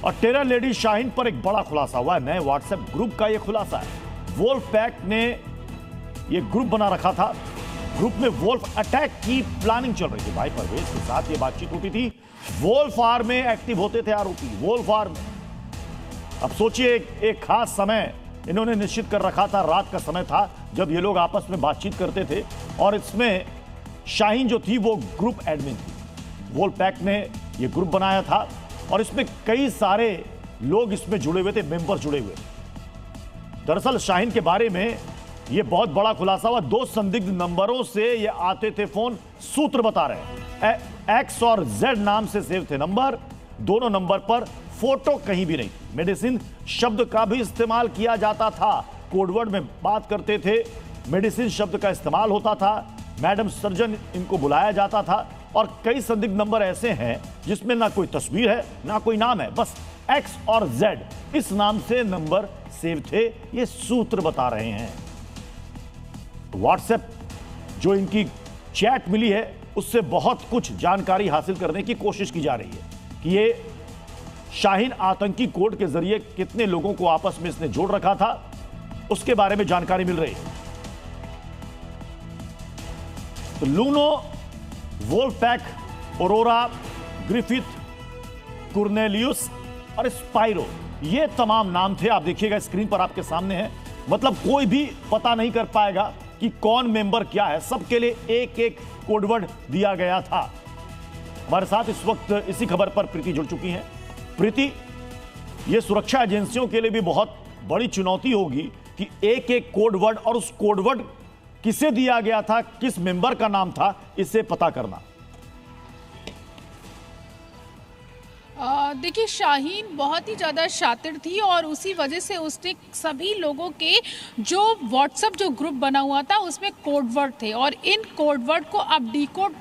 और terror lady Shaheen पर एक बड़ा खुलासा हुआ है। नए व्हाट्सएप ग्रुप का यह खुलासा है। वोल्फ पैक ने यह ग्रुप बना रखा था। ग्रुप में वोल्फ अटैक की प्लानिंग चल रही थी। भाई परवेज के साथ यह बातचीत होती थी। वोल्फ आर में एक्टिव होते थे आरोपी, वोल्फ आर में। अब सोचिए, एक खास समय इन्होंने निश्चित कर रखा था। रात का समय था जब ये लोग आपस में बातचीत करते थे और इसमें शाहीन जो थी वो ग्रुप एडमिन थी। वोल्फ पैक ने यह ग्रुप बनाया था और इसमें कई सारे लोग इसमें जुड़े हुए थे, मेंबर जुड़े हुए थे। दरअसल शाहीन के बारे में यह बहुत बड़ा खुलासा हुआ। 2 संदिग्ध नंबरों से ये आते थे फोन। सूत्र बता रहे हैं एक्स और जेड नाम से सेव थे नंबर। दोनों नंबर पर फोटो कहीं भी नहीं। मेडिसिन शब्द का भी इस्तेमाल किया जाता था। कोडवर्ड में बात करते थे। मेडिसिन शब्द का इस्तेमाल होता था। मैडम सर्जन इनको बुलाया जाता था। और कई संदिग्ध नंबर ऐसे हैं जिसमें ना कोई तस्वीर है ना कोई नाम है, बस एक्स और जेड इस नाम से नंबर सेव थे। ये सूत्र बता रहे हैं। व्हाट्सएप जो इनकी चैट मिली है उससे बहुत कुछ जानकारी हासिल करने की कोशिश की जा रही है कि ये शाहीन आतंकी कोड के जरिए कितने लोगों को आपस में इसने जोड़ रखा था, उसके बारे में जानकारी मिल रही है। तो लूनो, Wolff pack, aurora, Griffith, Cornelius और स्पाइरो, ये तमाम नाम थे। आप देखिएगा स्क्रीन पर आपके सामने है। मतलब कोई भी पता नहीं कर पाएगा कि कौन मेंबर क्या है। सबके लिए एक एक कोडवर्ड दिया गया था। हमारे साथ इस वक्त इसी खबर पर प्रीति जुड़ चुकी हैं। प्रीति, यह सुरक्षा एजेंसियों के लिए भी बहुत बड़ी चुनौती होगी कि एक एक कोडवर्ड और उस कोडवर्ड किसे दिया गया था, किस मेंबर का नाम था, इसे पता करना। देखिए, शाहीन बहुत ही ज़्यादा शातिर थी और उसी वजह से उसने सभी लोगों के जो व्हाट्सएप जो ग्रुप बना हुआ था उसमें कोडवर्ड थे और इन कोडवर्ड को अब डिकोड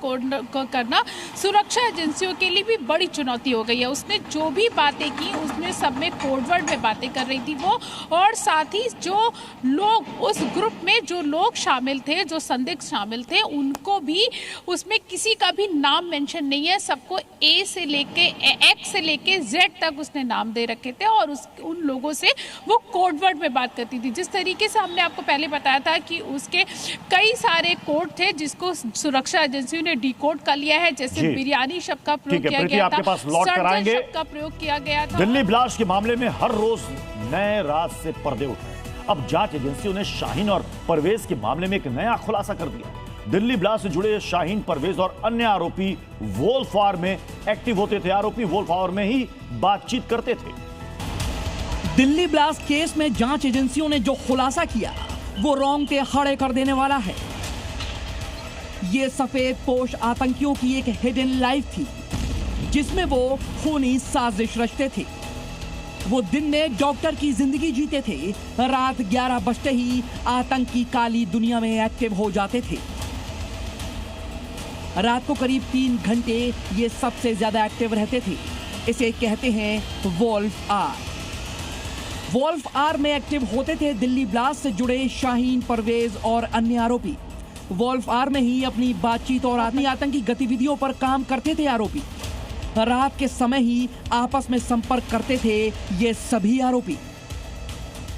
करना सुरक्षा एजेंसियों के लिए भी बड़ी चुनौती हो गई है। उसने जो भी बातें की उसमें सब में कोडवर्ड में बातें कर रही थी वो, और साथ ही जो लोग उस ग्रुप में जो लोग शामिल थे, जो संदिग्ध शामिल थे, उनको भी उसमें किसी का भी नाम मेंशन नहीं है। सबको ए से लेके एक्स से लेके जेड तक उसने नाम दे रखे थे और उन लोगों से वो कोडवर्ड में बात करती थी। जिस तरीके से हमने आपको पहले बताया था कि उसके कई सारे कोड थे जिसको सुरक्षा एजेंसियों ने डिकोड कर लिया है। जैसे बिरयानी शब्द का प्रयोग किया गया था, सर्जन शब्द का प्रयोग किया गया था। दिल्ली ब्लास्ट के मामले में हर रोज नए राज से पर्दे उठ रहे हैं। अब जांच एजेंसियों ने शाहीन और परवेज के मामले में एक नया खुलासा कर दिया। दिल्ली ब्लास्ट से जुड़े शाहीन, परवेज और अन्य आरोपी वोल्फ आर में एक्टिव होते थे। आरोपी वोल्फ आर में ही बातचीत करते थे। दिल्ली ब्लास्ट केस में जांच एजेंसियों ने जो खुलासा किया वो रोंगटे खड़े कर देने वाला है। ये सफेद पोश आतंकियों की एक हिडन लाइफ थी जिसमें वो खूनी साजिश रचते थे। वो दिन में डॉक्टर की जिंदगी जीते थे, रात 11 बजते ही आतंक की काली दुनिया में एक्टिव हो जाते थे। रात को करीब 3 घंटे ये सबसे ज्यादा एक्टिव रहते थे। इसे कहते हैं वोल्फ आर। वोल्फ आर में एक्टिव होते थे दिल्ली ब्लास्ट से जुड़े शाहीन, परवेज और अन्य आरोपी। वोल्फ आर में ही अपनी बातचीत और आतंकी गतिविधियों पर काम करते थे आरोपी। रात के समय ही आपस में संपर्क करते थे ये सभी आरोपी।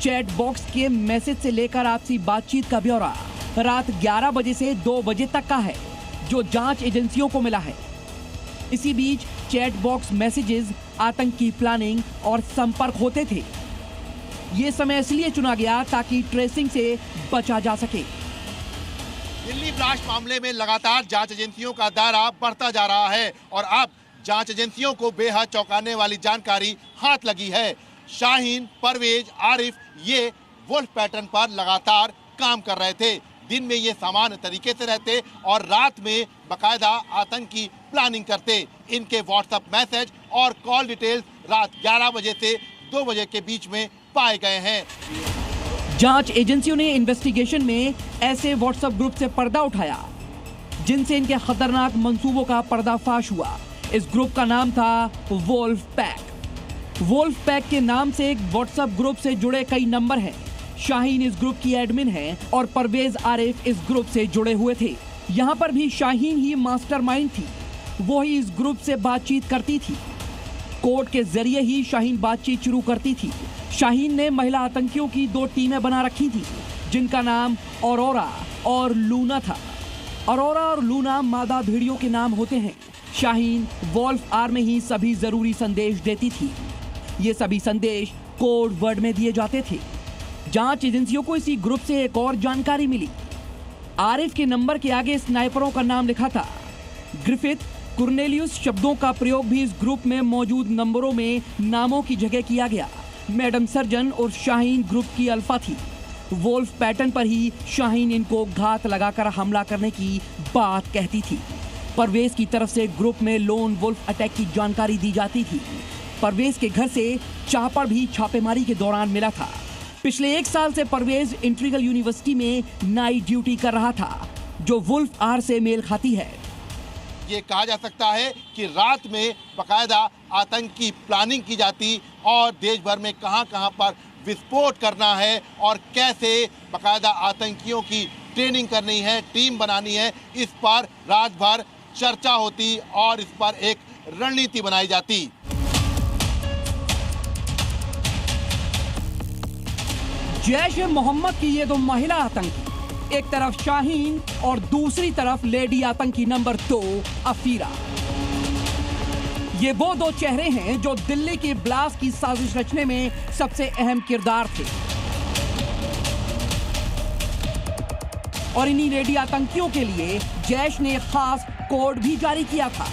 चैट बॉक्स के मैसेज से लेकर आपसी बातचीत का ब्यौरा रात 11 बजे से 2 बजे तक का है जो जांच एजेंसियों को मिला है। इसी बीच चैट बॉक्स मैसेजेस, आतंकी प्लानिंग और संपर्क होते थे। ये समय इसलिए चुना गया ताकि ट्रेसिंग से बचा जा सके। दिल्ली ब्लास्ट मामले में लगातार जांच एजेंसियों का दायरा बढ़ता जा रहा है और अब जांच एजेंसियों को बेहद चौंकाने वाली जानकारी हाथ लगी है। शाहीन, परवेज, आरिफ ये वोल्फ पैटर्न पर लगातार काम कर रहे थे। दिन में ये सामान्य तरीके से रहते और रात में बकायदा आतंकी प्लानिंग करते। इनके व्हाट्सएप मैसेज और कॉल डिटेल्स रात 11 बजे से 2 बजे के बीच में पाए गए हैं। जांच एजेंसियों ने इन्वेस्टिगेशन में ऐसे व्हाट्सएप ग्रुप से पर्दा उठाया जिनसे इनके खतरनाक मंसूबों का पर्दाफाश हुआ। इस ग्रुप का नाम था वोल्फ पैक। वोल्फ पैक के नाम से एक व्हाट्सएप ग्रुप से जुड़े कई नंबर हैं। शाहीन इस ग्रुप की एडमिन है और परवेज, आरिफ इस ग्रुप से जुड़े हुए थे। यहाँ पर भी शाहीन ही मास्टरमाइंड थी। वो ही इस ग्रुप से बातचीत करती थी। कोड के जरिए ही शाहीन बातचीत शुरू करती थी। शाहीन ने महिला आतंकियों की 2 टीमें बना रखी थी, जिनका नाम औरोरा और लूना था। औरोरा और लूना मादा भेड़ियों के नाम होते हैं। शाहीन वॉल्फ आर में ही सभी जरूरी संदेश देती थी। ये सभी संदेश कोड वर्ड में दिए जाते थे। जांच एजेंसियों को इसी ग्रुप से एक और जानकारी मिली। आरिफ के नंबर के आगे स्नाइपरों का नाम लिखा था। ग्रिफिथ, कुर्नेलियस शब्दों का प्रयोग भी इस ग्रुप में मौजूद नंबरों में नामों की जगह किया गया। मैडम सर्जन और शाहीन ग्रुप की अल्फा थी। वोल्फ पैटर्न पर ही शाहीन इनको घात लगाकर हमला करने की बात कहती थी। परवेज की तरफ से ग्रुप में लोन वुल्फ अटैक की जानकारी दी जाती थी। परवेज के घर से चापड़ भी छापेमारी के दौरान मिला था। पिछले 1 साल से परवेज इंट्रीगल यूनिवर्सिटी में नाइट ड्यूटी कर रहा था, जो वुल्फ आर से मेल खाती है। ये कहा जा सकता है कि रात में बाकायदा आतंक की प्लानिंग की जाती और देश भर में कहां-कहां पर विस्फोट करना है और कैसे बाकायदा आतंकियों की ट्रेनिंग करनी है, टीम बनानी है, इस पर रात भर चर्चा होती और इस पर एक रणनीति बनाई जाती। जैश ए मोहम्मद की ये 2 महिला आतंकी, एक तरफ शाहीन और दूसरी तरफ लेडी आतंकी नंबर 2 अफीरा। ये वो 2 चेहरे हैं जो दिल्ली की ब्लास्ट की साजिश रचने में सबसे अहम किरदार थे। और इन्हीं लेडी आतंकियों के लिए जैश ने खास कोड भी जारी किया था,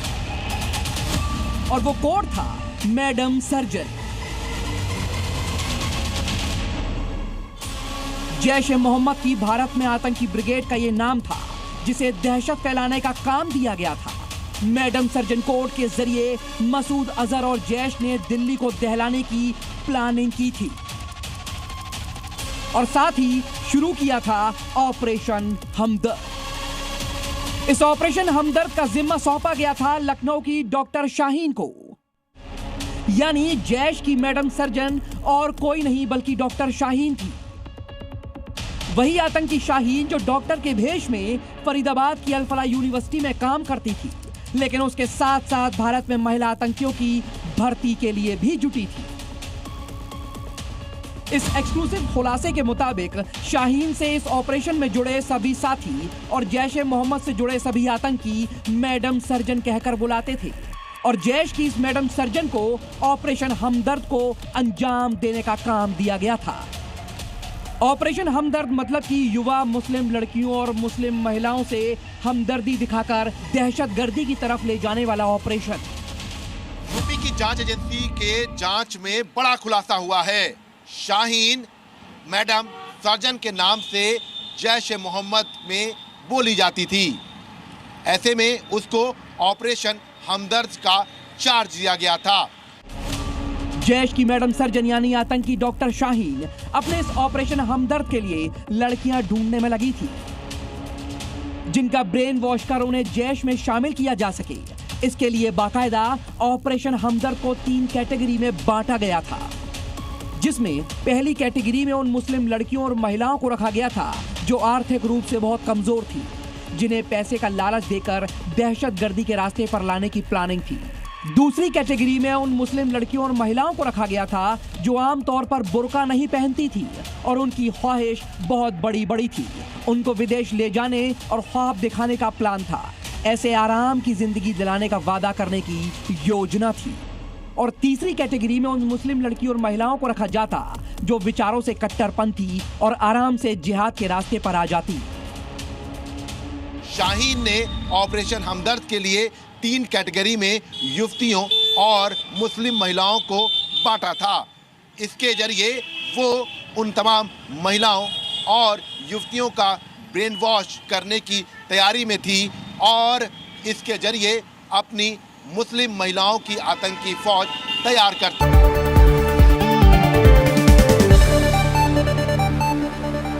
और वो कोड था मैडम सर्जन। जैश ए मोहम्मद की भारत में आतंकी ब्रिगेड का ये नाम था, जिसे दहशत फैलाने का काम दिया गया था। मैडम सर्जन कोड के जरिए मसूद अजहर और जैश ने दिल्ली को दहलाने की प्लानिंग की थी और साथ ही शुरू किया था ऑपरेशन हमदर्द। इस ऑपरेशन हमदर्द का जिम्मा सौंपा गया था लखनऊ की डॉक्टर शाहीन को, यानी जैश की मैडम सर्जन और कोई नहीं बल्कि डॉक्टर शाहीन थी। वही आतंकी शाहीन जो डॉक्टर के भेष में फरीदाबाद की अल फलाह यूनिवर्सिटी में काम करती थी, लेकिन उसके साथ साथ भारत में महिला आतंकियों की भर्ती के लिए भी जुटी थी। इस एक्सक्लूसिव खुलासे के मुताबिक शाहीन से इस ऑपरेशन में जुड़े सभी साथी और जैश ए मोहम्मद से जुड़े सभी आतंकी मैडम सर्जन कहकर बुलाते थे, और जैश की इस मैडम सर्जन को ऑपरेशन हमदर्द को अंजाम देने का काम दिया गया था। ऑपरेशन हमदर्द मतलब कि युवा मुस्लिम लड़कियों और मुस्लिम महिलाओं से हमदर्दी दिखाकर दहशतगर्दी की तरफ ले जाने वाला ऑपरेशन। यूपी की जांच एजेंसी के जांच में बड़ा खुलासा हुआ है। शाहीन मैडम सर्जन के नाम से जैश ए मोहम्मद में बोली जाती थी। ऐसे में उसको ऑपरेशन हमदर्द का चार्ज दिया गया था। जैश की मैडम सर्जन यानी आतंकी डॉक्टर शाहीन अपने इस ऑपरेशन हमदर्द के लिए लड़कियां ढूंढने में लगी थी, जिनका ब्रेन वॉश कर उन्हें जैश में शामिल किया जा सके। इसके लिए बाकायदा ऑपरेशन हमदर्द को 3 कैटेगरी में बांटा गया था, जिसमें पहली कैटेगरी में उन मुस्लिम लड़कियों और महिलाओं को रखा गया था जो आर्थिक रूप से बहुत कमजोर थी, जिन्हें पैसे का लालच देकर दहशतगर्दी के रास्ते पर लाने की प्लानिंग थी। दूसरी कैटेगरी में उन मुस्लिम लड़कियों और महिलाओं को रखा गया था जो आमतौर पर बुर्का नहीं पहनती थी और उनकी ख्वाहिश बहुत बड़ी बड़ी थी। उनको विदेश ले जाने और ख्वाब दिखाने का प्लान था। ऐसे आराम की जिंदगी दिलाने का वादा करने की योजना थी। और तीसरी कैटेगरी में उन मुस्लिम लड़की और महिलाओं को रखा जाता जो विचारों से कट्टरपंथी और आराम से जिहाद के रास्ते पर आ जाती। शाहीन ने ऑपरेशन हमदर्द के लिए 3 कैटेगरी में युवतियों और मुस्लिम महिलाओं को बांटा था। इसके जरिए वो उन तमाम महिलाओं और युवतियों का ब्रेन वॉश करने की तैयारी में थी और इसके जरिए अपनी मुस्लिम महिलाओं की आतंकी फौज तैयार करती।